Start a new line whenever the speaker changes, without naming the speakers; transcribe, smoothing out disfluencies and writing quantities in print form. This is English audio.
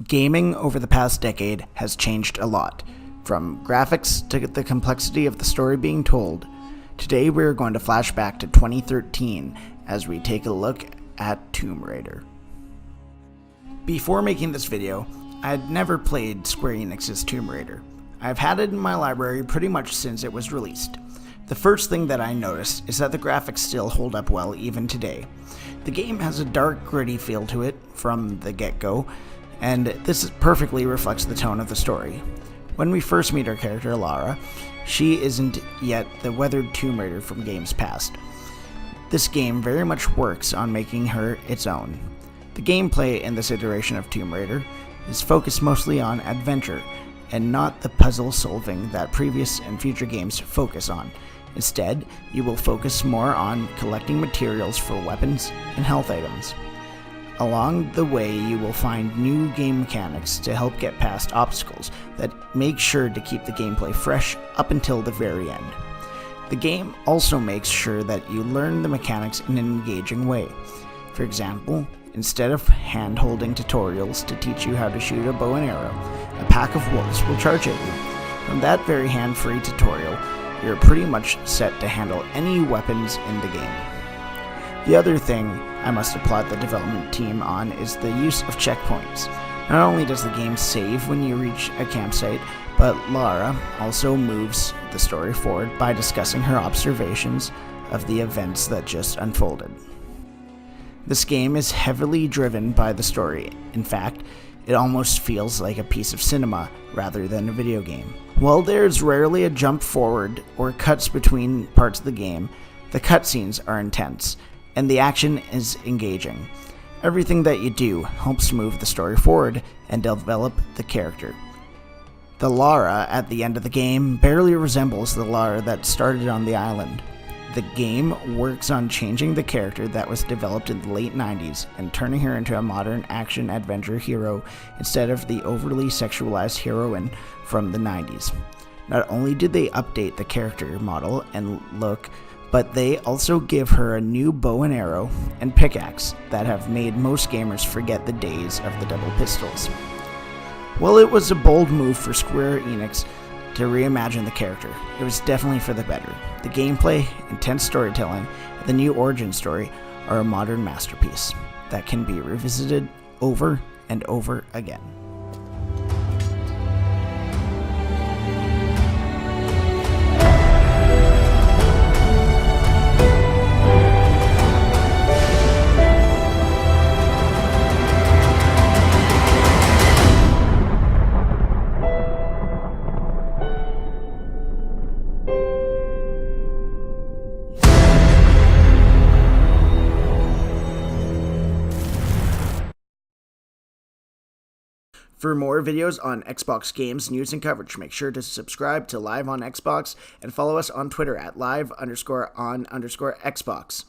Gaming over the past decade has changed a lot, from graphics to the complexity of the story being told. Today we are going to flash back to 2013 as we take a look at Tomb Raider. Before making this video, I had never played Square Enix's Tomb Raider. I've had it in my library pretty much since it was released. The first thing that I noticed is that the graphics still hold up well even today. The game has a dark, gritty feel to it from the get-go, and this perfectly reflects the tone of the story. When we first meet our character, Lara, she isn't yet the weathered Tomb Raider from games past. This game very much works on making her its own. The gameplay in this iteration of Tomb Raider is focused mostly on adventure, and not the puzzle solving that previous and future games focus on. Instead, you will focus more on collecting materials for weapons and health items. Along the way, you will find new game mechanics to help get past obstacles that make sure to keep the gameplay fresh up until the very end. The game also makes sure that you learn the mechanics in an engaging way. For example, instead of hand-holding tutorials to teach you how to shoot a bow and arrow, a pack of wolves will charge at you. From that very hand-free tutorial, you're pretty much set to handle any weapons in the game. The other thing I must applaud the development team on is the use of checkpoints. Not only does the game save when you reach a campsite, but Lara also moves the story forward by discussing her observations of the events that just unfolded. This game is heavily driven by the story. In fact, it almost feels like a piece of cinema rather than a video game. While there's rarely a jump forward or cuts between parts of the game, the cutscenes are intense, and the action is engaging. Everything that you do helps move the story forward and develop the character. The Lara at the end of the game barely resembles the Lara that started on the island. The game works on changing the character that was developed in the late 90s and turning her into a modern action-adventure hero instead of the overly sexualized heroine from the 90s. Not only did they update the character model and look, but they also give her a new bow and arrow and pickaxe that have made most gamers forget the days of the double pistols. While it was a bold move for Square Enix to reimagine the character, it was definitely for the better. The gameplay, intense storytelling, and the new origin story are a modern masterpiece that can be revisited over and over again. For more videos on Xbox games, news, and coverage, make sure to subscribe to Live on Xbox and follow us on Twitter at live_on_Xbox.